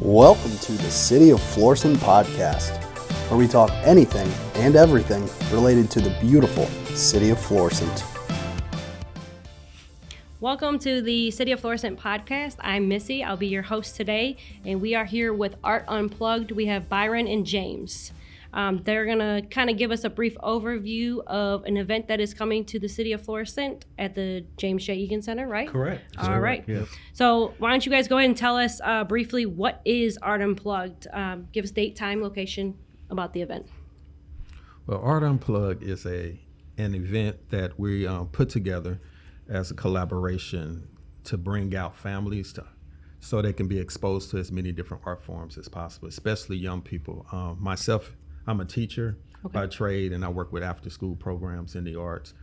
Welcome to the City of Florissant Podcast, where we talk anything and everything related to the beautiful City of Florissant. Welcome to the City of Florissant Podcast. I'm Missy. I'll be your host today, and we are here with Art Unplugged. We have Byron and James. They're going to kind of give us a brief overview of an event that is coming to the City of Florissant at the James J. Eagan Center, right? Correct. All right. Yes. So why don't you guys go ahead and tell us briefly what is Art Unplugged? Give us date, time, location about the event. Well, Art Unplugged is an event that we put together as a collaboration to bring out families so they can be exposed to as many different art forms as possible, especially young people. Myself, I'm a teacher by trade, and I work with after-school programs in the arts.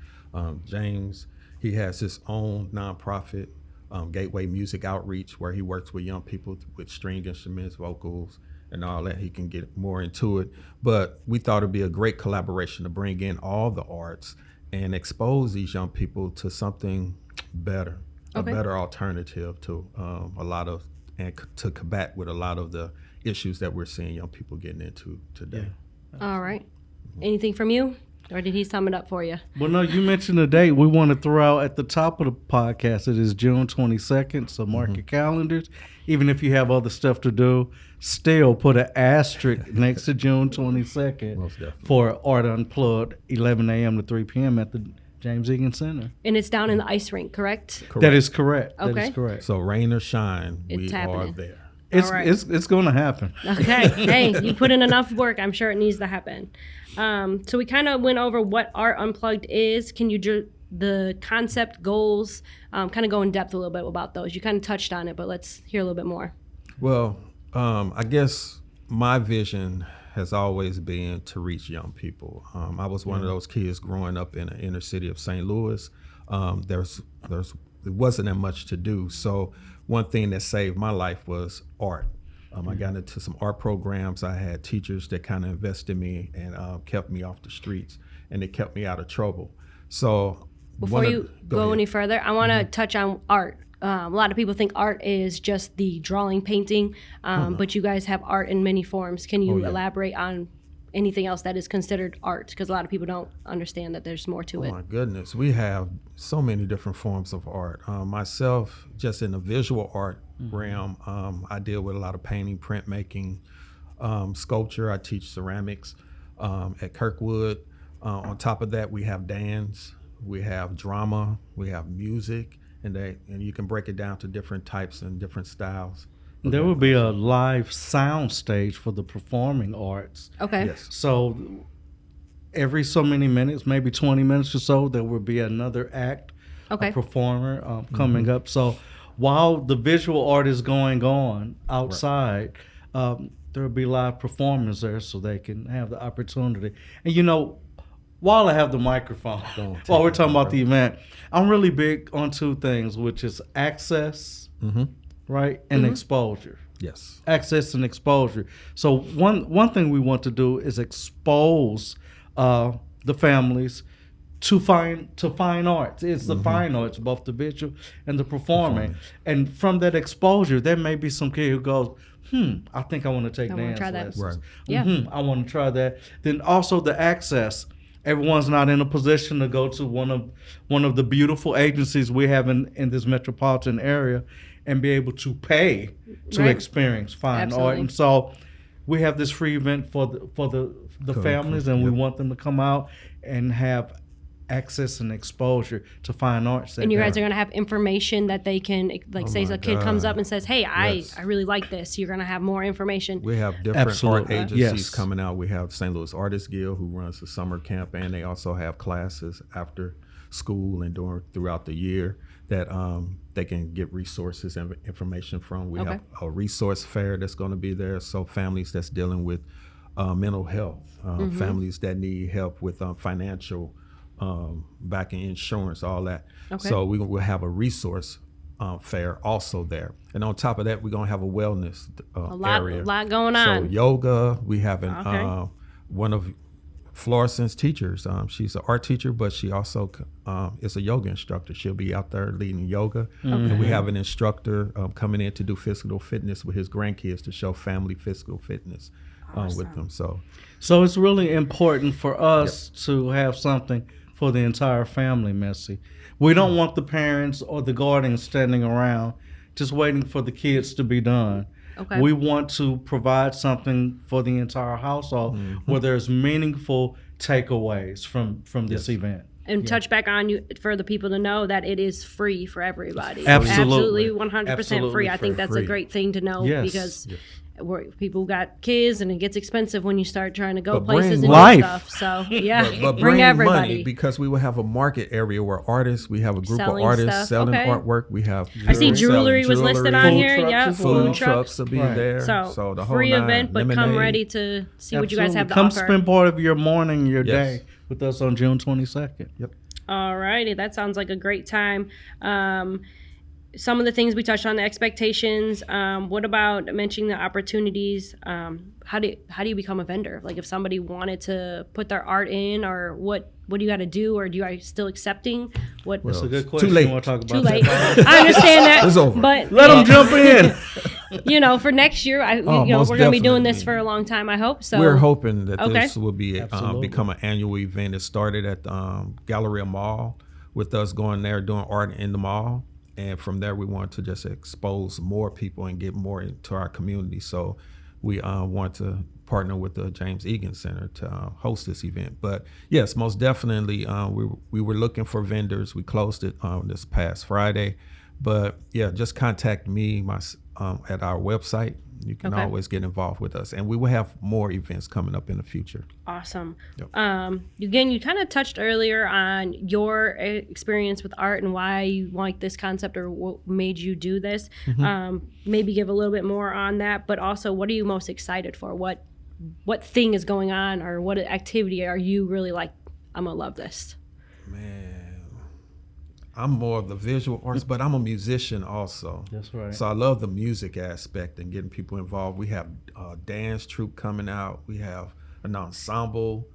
James, he has his own nonprofit, Gateway Music Outreach, where he works with young people with string instruments, vocals, and all that. He can get more into it. But we thought it'd be a great collaboration to bring in all the arts and expose these young people to something better, a better alternative to to combat with a lot of the issues that we're seeing young people getting into today. Yeah. All right. Anything from you? Or did he sum it up for you? Well, no, you mentioned the date. We want to throw out at the top of the podcast. It is June 22nd, so mark your calendars. Even if you have other stuff to do, still put an asterisk next to June 22nd for Art Unplugged, 11 a.m. to 3 p.m. at the James Eagan Center. And it's down in the ice rink, correct? That is correct. Okay. That is correct. So rain or shine, It's we happening. are there. It's going to happen. Okay. Hey, you put in enough work. I'm sure it needs to happen. So we kind of went over what Art Unplugged is. Can you the concept, goals, kind of go in depth a little bit about those? You kind of touched on it, but let's hear a little bit more. Well, I guess my vision has always been to reach young people. I was one of those kids growing up in the inner city of St. Louis. There wasn't that much to do. So one thing that saved my life was art. I got into some art programs. I had teachers that kind of invested in me and kept me off the streets, and it kept me out of trouble. So before you go any further, I want to touch on art. A lot of people think art is just the drawing, painting, but you guys have art in many forms. Can you elaborate on anything else that is considered art? Because a lot of people don't understand that there's more to it. Oh my goodness, we have so many different forms of art. Myself, just in the visual art realm, I deal with a lot of painting, printmaking, sculpture. I teach ceramics at Kirkwood. On top of that, we have dance, we have drama, we have music, and you can break it down to different types and different styles. There will be a live sound stage for the performing arts. Okay. Yes. So every so many minutes, maybe 20 minutes or so, there will be another act, a performer coming up. So while the visual art is going on outside, there will be live performers there so they can have the opportunity. And while I have the microphone, while we're talking about the event, I'm really big on two things, which is access, right, and exposure. Yes. Access and exposure. So one thing we want to do is expose the families to fine arts. It's the fine arts, both the visual and the performing. And from that exposure, there may be some kid who goes, I think I want to take dance lessons. Right. Yeah. I want to try that. Then also the access. Everyone's not in a position to go to one of the beautiful agencies we have in this metropolitan area and be able to pay to experience fine art. And so we have this free event for the families, and we want them to come out and have access and exposure to fine arts. And you guys are going to have information that they can, say a kid comes up and says, hey, I really like this. You're going to have more information. We have different art agencies coming out. We have St. Louis Artists Guild, who runs the summer camp, and they also have classes after school and throughout the year that they can get resources and information from. We have a resource fair that's going to be there. So families that's dealing with mental health, families that need help with financial back in insurance, all that. So we will have a resource fair also there. And on top of that, we're going to have a wellness area. A lot going on. So yoga, we have Florissant's teachers. She's an art teacher, but she also is a yoga instructor. She'll be out there leading yoga. And we have an instructor coming in to do physical fitness with his grandkids to show family physical fitness with them. So it's really important for us to have something for the entire family, Missy. We don't want the parents or the guardians standing around just waiting for the kids to be done. Okay. We want to provide something for the entire household where there's meaningful takeaways from this event. And touch back on you for the people to know that it is free for everybody. Absolutely. 100% free. I think that's a great thing to know because people got kids and it gets expensive when you start trying to go places and do stuff. So but bring everybody. Money, because we will have a market area where artists, we have a group selling of artists stuff. selling artwork. We have I see jewelry was listed on here. Trucks, food trucks will be there. So the whole free nine, event, but come ready to see what you guys have to Come offer. spend part of your morning, your day with us on June 22nd. Yep. All righty, that sounds like a great time. Some of the things we touched on, the expectations. What about mentioning the opportunities? How do you become a vendor? Like if somebody wanted to put their art in, or what do you got to do, or are you still accepting? That's a good question. Too late. You want to talk about Too late. that? I understand that. It's over. But Let them jump in. for next year, we're going to be doing this for a long time. I hope so. We're hoping that Okay. this will be become an annual event. It started at Galleria Mall with us going there doing art in the mall. And from there, we want to just expose more people and get more into our community. So we want to partner with the Eagan Center to host this event. But yes, most definitely, we were looking for vendors. We closed it this past Friday. But yeah, just contact me at our website. You can always get involved with us. And we will have more events coming up in the future. Awesome. Yep. Again, you kind of touched earlier on your experience with art and why you like this concept or what made you do this. Maybe give a little bit more on that, but also what are you most excited for? What thing is going on, or what activity are you really like, I'm going to love this? Man, I'm more of the visual artist, but I'm a musician also. That's right. So I love the music aspect and getting people involved. We have a dance troupe coming out. We have an ensemble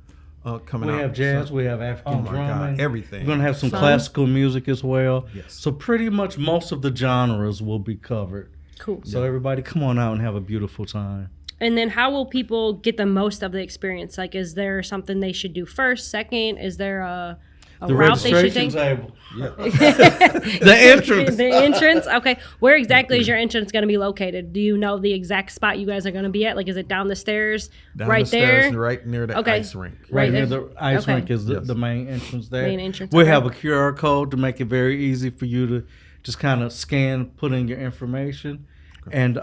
coming out. We have jazz. We have African drumming. God, everything. We're going to have some classical music as well. Yes. So pretty much most of the genres will be covered. Cool. So everybody come on out and have a beautiful time. And then how will people get the most of the experience? Like, is there something they should do first, second? Is there a route they should take? Table. Yeah. The entrance. The entrance? Okay. Where exactly is your entrance going to be located? Do you know the exact spot you guys are going to be at? Like, is it down the stairs? Down right the stairs, there? right near the ice rink. Right near there. the ice rink is the main entrance there. Main entrance. We have a QR code to make it very easy for you to just kind of scan, put in your information, and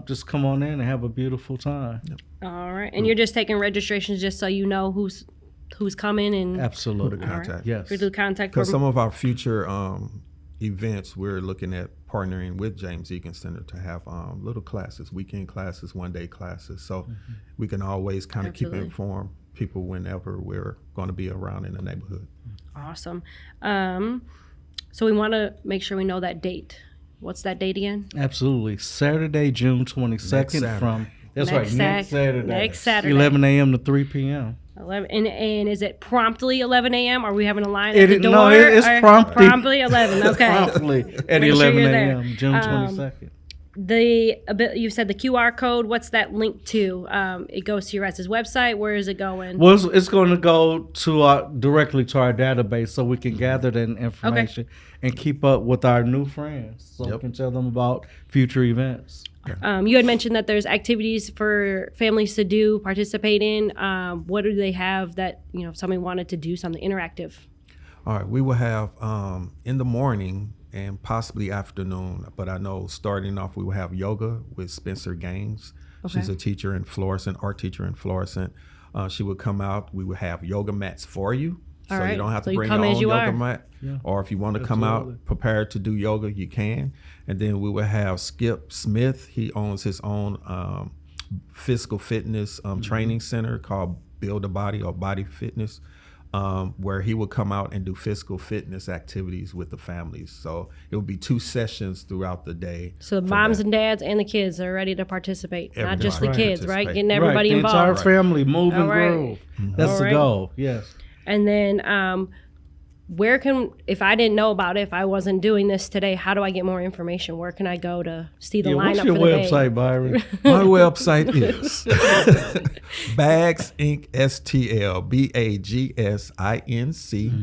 just come on in and have a beautiful time. Yep. All right. And you're just taking registrations just so you know who's coming and Absolutely. Contact. Right. Yes. For the contact. Because some of our future events, we're looking at partnering with Eagan Center to have little classes, weekend classes, one-day classes. So we can always kind of keep informed people whenever we're going to be around in the neighborhood. Awesome. So we want to make sure we know that date. What's that date again? Absolutely. Saturday, June 22nd from, that's right, next Saturday. Next Saturday. 11 a.m. to 3 p.m. 11, and is it promptly 11 a.m.? Are we having a line at the door? No, it's promptly. Promptly 11, okay. Promptly at Make sure 11 you're a.m., June 22nd. You said the QR code. What's that link to? It goes to your guys' website. Where is it going? Well, it's going to go to directly to our database so we can gather that information and keep up with our new friends so we can tell them about future events. You had mentioned that there's activities for families to participate in. What do they have that, if somebody wanted to do something interactive? All right, we will have in the morning and possibly afternoon, but I know starting off we will have yoga with Spencer Gaines. She's a teacher in Florissant, art teacher in Florissant. She would come out. We would have yoga mats for you. So you don't have to bring your own yoga mat. Yeah. Or if you want to come out prepared to do yoga, you can. And then we will have Skip Smith. He owns his own physical fitness training center called Build a Body or Body Fitness. where he will come out and do physical fitness activities with the families. So it will be 2 sessions throughout the day. So the moms and dads and the kids are ready to participate, not just the kids, right? Participate. Getting everybody the involved. entire family move and groove. That's All the right. goal. Yes. And then if I didn't know about it, if I wasn't doing this today, how do I get more information? Where can I go to see the lineup What's your for the website, day? Byron? My website is Bags Inc. STL, BAGSINC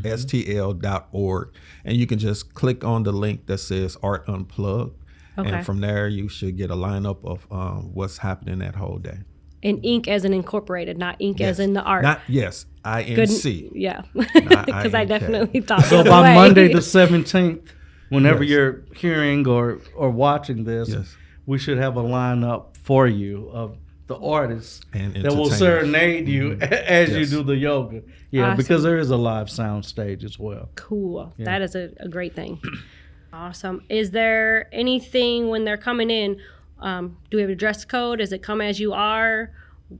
STL.org. And you can just click on the link that says Art Unplugged. Okay. And from there, you should get a lineup of what's happening that whole day. And Inc. as in incorporated, not Inc. as in the art. Yes, Good. INC. Yeah. Not Because I INK. definitely thought So the by way. Monday the 17th, whenever Yes. you're hearing or watching this, Yes. we should have a lineup for you of the artists And that will entertainers. serenade you as you Yes. do the yoga. Yeah, Awesome. because there is a live sound stage as well. Cool. That is a great thing. Awesome. Is there anything when they're coming in? Do we have a dress code? Is it come as you are?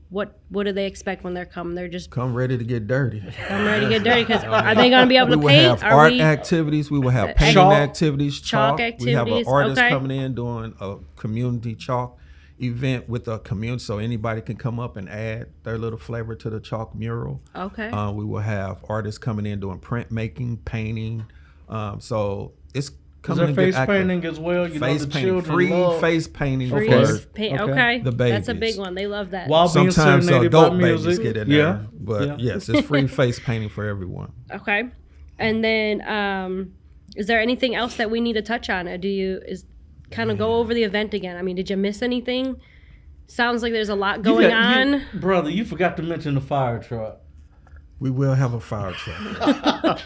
What do they expect when they're coming? They're just Come ready to get dirty. come ready to get dirty. Because are they going to be able We to will paint? have Are art we? activities. We will have painting Chalk. activities, Chalk We have an activities, artist okay. coming in doing a community chalk event with a community, so anybody can come up and add their little flavor to the chalk mural. Okay. We will have artists coming in doing printmaking, painting. So it's Is coming there to face get active. painting as well? You Face know, the painting, children free love face painting Free for face paint. Okay. Okay. the That's a babies. big one. They love that. while being Sometimes serenaded adult by babies music. get in Yeah. there, but Yeah. yes, it's free face painting for everyone. Okay. And then is there anything else that we need to touch on? Or kind of go over the event again? I mean, did you miss anything? Sounds like there's a lot going on. Brother, you forgot to mention the fire truck. We will have a fire truck.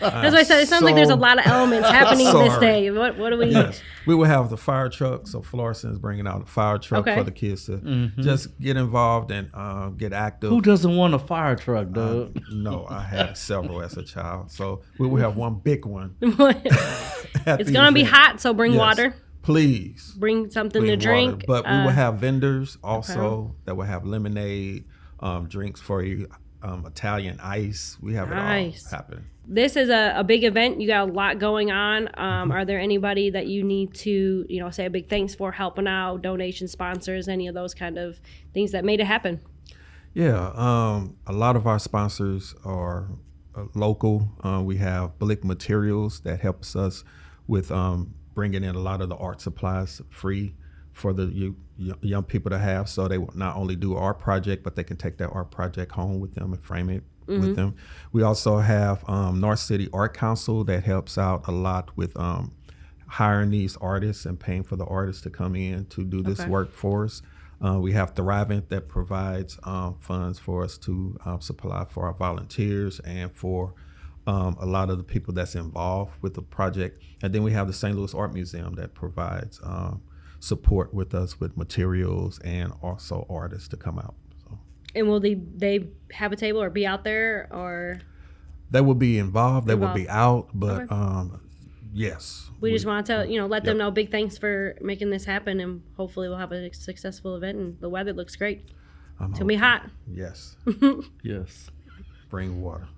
As I said, it sounds like there's a lot of elements happening this sorry. day. What do we? Yes, we will have the fire truck. So Florissant is bringing out a fire truck Okay. for the kids to just get involved and get active. Who doesn't want a fire truck, Doug? No, I had several as a child. So we will have one big one. at It's the gonna be event. hot, so bring Yes. water. Please. Bring something Bring to drink. water. But we will have vendors also that will have lemonade, drinks for you, Italian ice. We have Nice. it all happening. This is a big event. You got a lot going on. Are there anybody that you need to, say a big thanks for helping out, donation sponsors, any of those kind of things that made it happen? Yeah, a lot of our sponsors are local. We have Blick Materials that helps us with bringing in a lot of the art supplies free for the young people to have, so they will not only do our project, but they can take their art project home with them and frame it with them. We also have North City Art Council that helps out a lot with hiring these artists and paying for the artists to come in to do this work for us. We have Thrivent that provides funds for us to supply for our volunteers and for a lot of the people that's involved with the project. And then we have the St. Louis Art Museum that provides support with us with materials and also artists to come out. So And will they have a table or be out there or? they will be involved. They will be out, but yes. We just want to, let them know big thanks for making this happen, and hopefully we'll have a successful event. And the weather looks great. It's gonna be hot. Yes. Yes. Bring water.